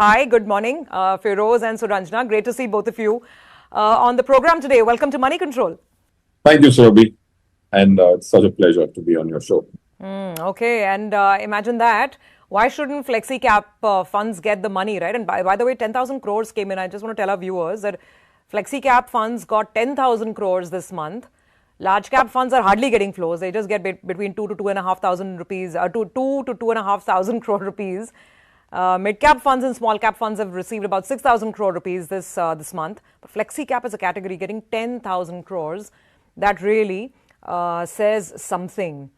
Hi, good morning, Feroze and Suranjana. Great to see both of you on the program today. Welcome to Money Control. Thank you, Surabhi. And it's such a pleasure to be on your show. Okay, and imagine that. Why shouldn't Flexi Cap funds get the money, right? And by the way, 10,000 crores came in. I just want to tell our viewers that Flexi Cap funds got 10,000 crores this month. Large cap funds are hardly getting flows. They just get between 2 to 2,500 rupees, 2 to 2,500 crore rupees. Mid-cap funds and small-cap funds have received about 6,000 crore rupees this month. But Flexi-cap as a category getting 10,000 crores, that really says something.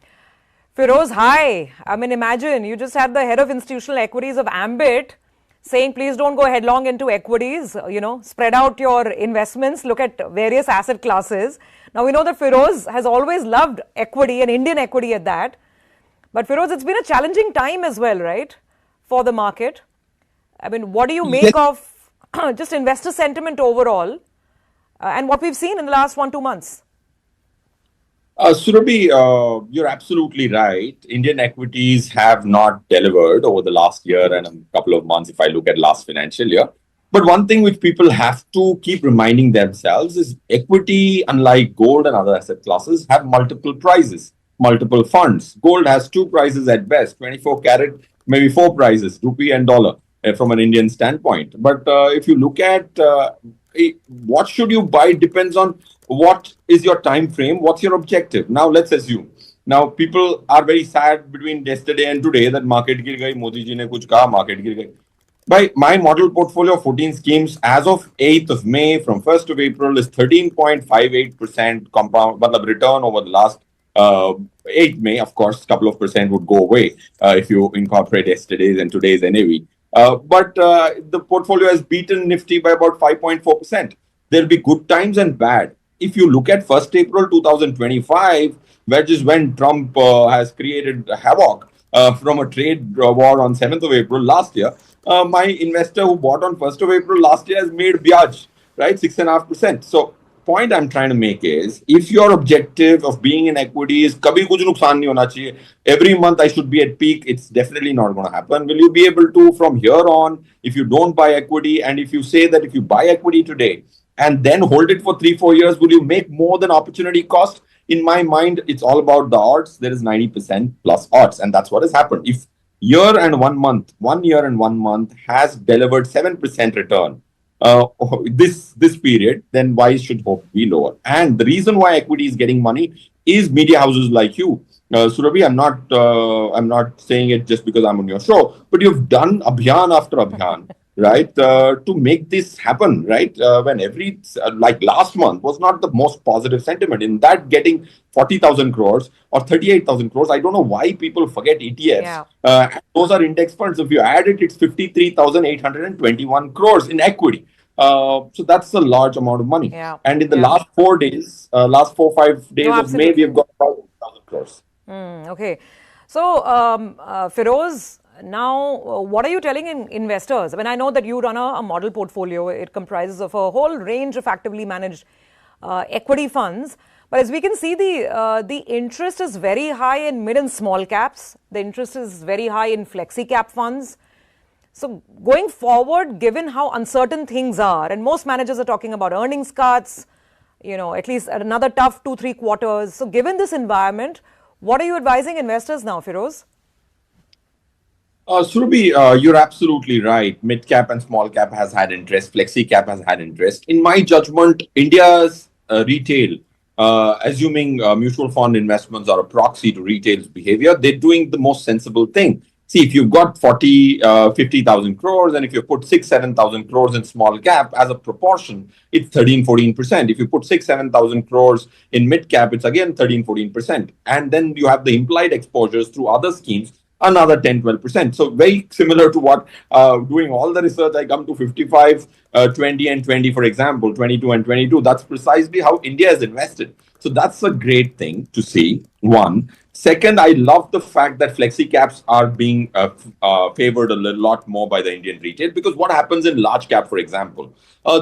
Feroze, hi. I mean, imagine you just had the head of institutional equities of Ambit saying, please don't go headlong into equities, spread out your investments, look at various asset classes. Now, we know that Feroze has always loved equity and Indian equity at that. But Feroze, it's been a challenging time as well, right? For the market. I mean, what do you make of just investor sentiment overall and what we've seen in the last 1-2 months? Surabhi, you're absolutely right. Indian equities have not delivered over the last year and a couple of months if I look at last financial year. But one thing which people have to keep reminding themselves is equity, unlike gold and other asset classes, have multiple prices, multiple funds. Gold has two prices at best, 24 carat, maybe four prices, rupee and dollar, from an Indian standpoint. But if you look at what should you buy depends on what is your time frame, what's your objective. Now, let's assume. Now, people are very sad between yesterday and today that market gir gayi, Modi ji ne kuch kaha, market gir gayi. By my model portfolio of 14 schemes as of 8th of May from 1st of April is 13.58% compound return over the last 8 May. Of course, a couple of percent would go away if you incorporate yesterday's and today's NAV. But the portfolio has beaten Nifty by about 5.4%. There'll be good times and bad. If you look at 1st April 2025, which is when Trump has created havoc from a trade war on 7th of April last year, my investor who bought on 1st of April last year has made Biaj, right? 6.5%. So, point I'm trying to make is if your objective of being in equity is kabhi kuch nuksan nahi hona chahiye, every month I should be at peak, it's definitely not going to happen. Will you be able to from here on, if you don't buy equity and if you say that if you buy equity today and then hold it for 3-4 years, will you make more than opportunity cost? In my mind, it's all about the odds. There is 90% plus odds, and that's what has happened. If 1 year and 1 month has delivered 7% return this period, then why should hope be lower? And the reason why equity is getting money is media houses like you. Surabhi, I'm not saying it just because I'm on your show, but you've done abhiyan after abhiyan, right? To make this happen, right? When like last month was not the most positive sentiment. In that, getting 40,000 crores or 38,000 crores, I don't know why people forget ETFs. Yeah. Those are index funds. If you add it, it's 53,821 crores in equity. So that's a large amount of money. Yeah. And in the last 4 days, last 4-5 days of May, we have got about 1,000 crores. Okay. So, Feroze, now what are you telling investors? I mean, I know that you run a model portfolio. It comprises of a whole range of actively managed equity funds. But as we can see, the interest is very high in mid and small caps. The interest is very high in flexi cap funds. So going forward, given how uncertain things are, and most managers are talking about earnings cuts, at least another tough 2-3 quarters. So given this environment, what are you advising investors now, Feroze? Surabhi, you're absolutely right. Midcap and small cap has had interest. Flexi cap has had interest. In my judgment, India's retail, assuming mutual fund investments are a proxy to retail's behavior, they're doing the most sensible thing. See, if you've got 50,000 crores and if you put 6-7,000 crores in small cap as a proportion, it's 13-14%. If you put 6-7,000 crores in mid cap, it's again 13-14%. And then you have the implied exposures through other schemes, another 10-12%. So very similar to what doing all the research, I come to 55, 20 and 20, for example, 22 and 22. That's precisely how India is invested. So that's a great thing to see, one. Second, I love the fact that flexi caps are being favored a lot more by the Indian retail, because what happens in large cap, for example,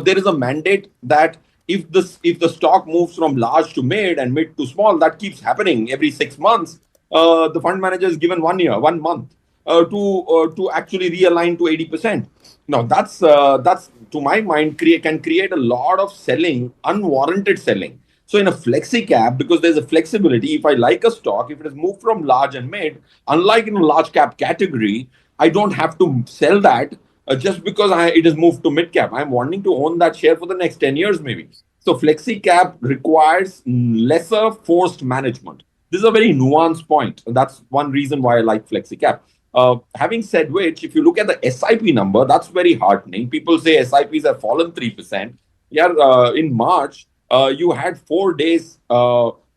there is a mandate that if the stock moves from large to mid and mid to small, that keeps happening every 6 months. The fund manager is given 1 year, 1 month. to actually realign to 80%. Now that's to my mind can create a lot of selling, unwarranted selling. So in a flexi cap, because there's a flexibility, if I like a stock, if it has moved from large and mid, unlike in a large cap category, I don't have to sell that just because it has moved to mid cap. I'm wanting to own that share for the next 10 years, maybe. So flexi cap requires lesser forced management. This is a very nuanced point. And that's one reason why I like flexi cap. Having said which, if you look at the SIP number, that's very heartening. People say SIPs have fallen 3%. Yeah, in March, you had 4 days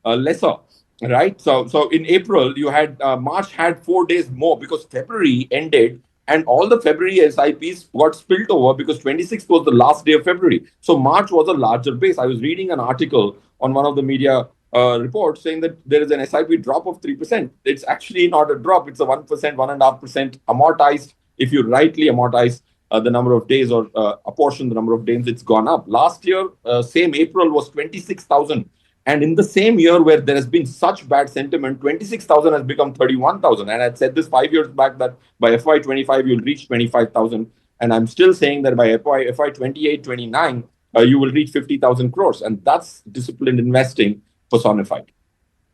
lesser, right? So in April, you had March had 4 days more because February ended and all the February SIPs got spilt over because 26th was the last day of February. So March was a larger base. I was reading an article on one of the media reports saying that there is an SIP drop of 3%. It's actually not a drop. It's a 1%, 1.5% amortized. If you rightly amortize the number of days or apportion the number of days, it's gone up. Last year, same April was 26,000. And in the same year where there has been such bad sentiment, 26,000 has become 31,000. And I said this 5 years back that by FY25, you'll reach 25,000. And I'm still saying that by FY28, 29, you will reach 50,000 crores. And that's disciplined investing personified.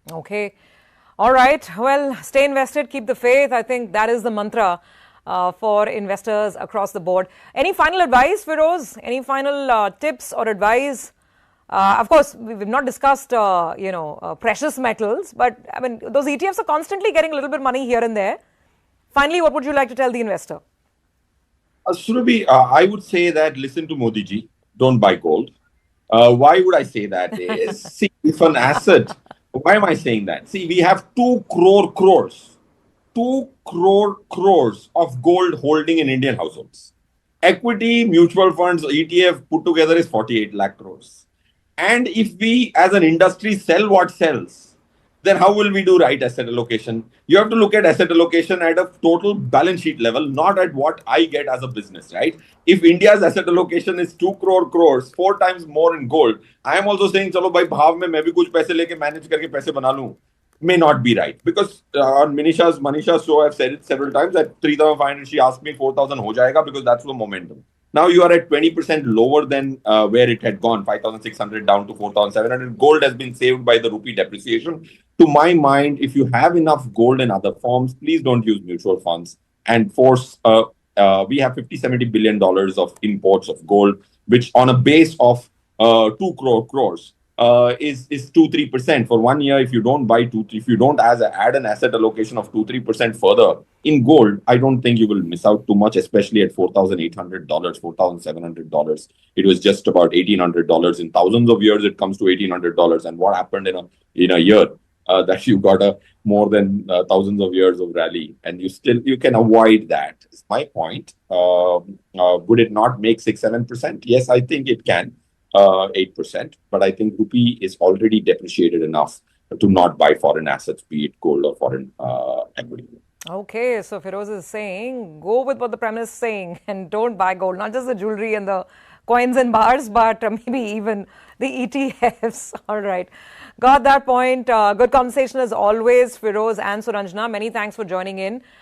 Okay. All right. Well, stay invested, keep the faith. I think that is the mantra for investors across the board. Any final advice, Feroze? Any final tips or advice? Of course, we've not discussed, precious metals, but I mean, those ETFs are constantly getting a little bit of money here and there. Finally, what would you like to tell the investor? Surabhi, I would say that listen to Modi ji, don't buy gold. Why would I say that? Is see, if an asset, why am I saying that? See, we have 2 crore crores, 2 crore crores of gold holding in Indian households. Equity, mutual funds, ETF put together is 48 lakh crores. And if we as an industry sell what sells, then how will we do right asset allocation? You have to look at asset allocation at a total balance sheet level, not at what I get as a business, right? If India's asset allocation is 2 crore crores, 4 times more in gold, I am also saying, chalo bhai, bhav mein main bhi kuch paise leke manage karke paise bana loon, may not be right. Because on Manisha's show, I've said it several times that 3,500, she asked me 4,000 ho jayega because that's the momentum. Now you are at 20% lower than where it had gone, 5,600 down to 4,700. Gold has been saved by the rupee depreciation. To my mind, if you have enough gold in other forms, please don't use mutual funds and force. We have $50-70 billion of imports of gold, which on a base of 2 crores is 2-3% for 1 year. If you don't buy if you don't add an asset allocation of 2-3% further in gold, I don't think you will miss out too much, especially at $4,800, $4,700. It was just about $1,800. In thousands of years, it comes to $1,800. And what happened in a year that you got a more than thousands of years of rally, and you can avoid that. Is my point. Would it not make 6-7%? Yes, I think it can. 8%, but I think rupee is already depreciated enough to not buy foreign assets, be it gold or foreign equity. Okay, so Feroze is saying, go with what the premise is saying and don't buy gold, not just the jewelry and the coins and bars, but maybe even the ETFs. All right. Got that point. Good conversation as always, Feroze and Suranjana. Many thanks for joining in.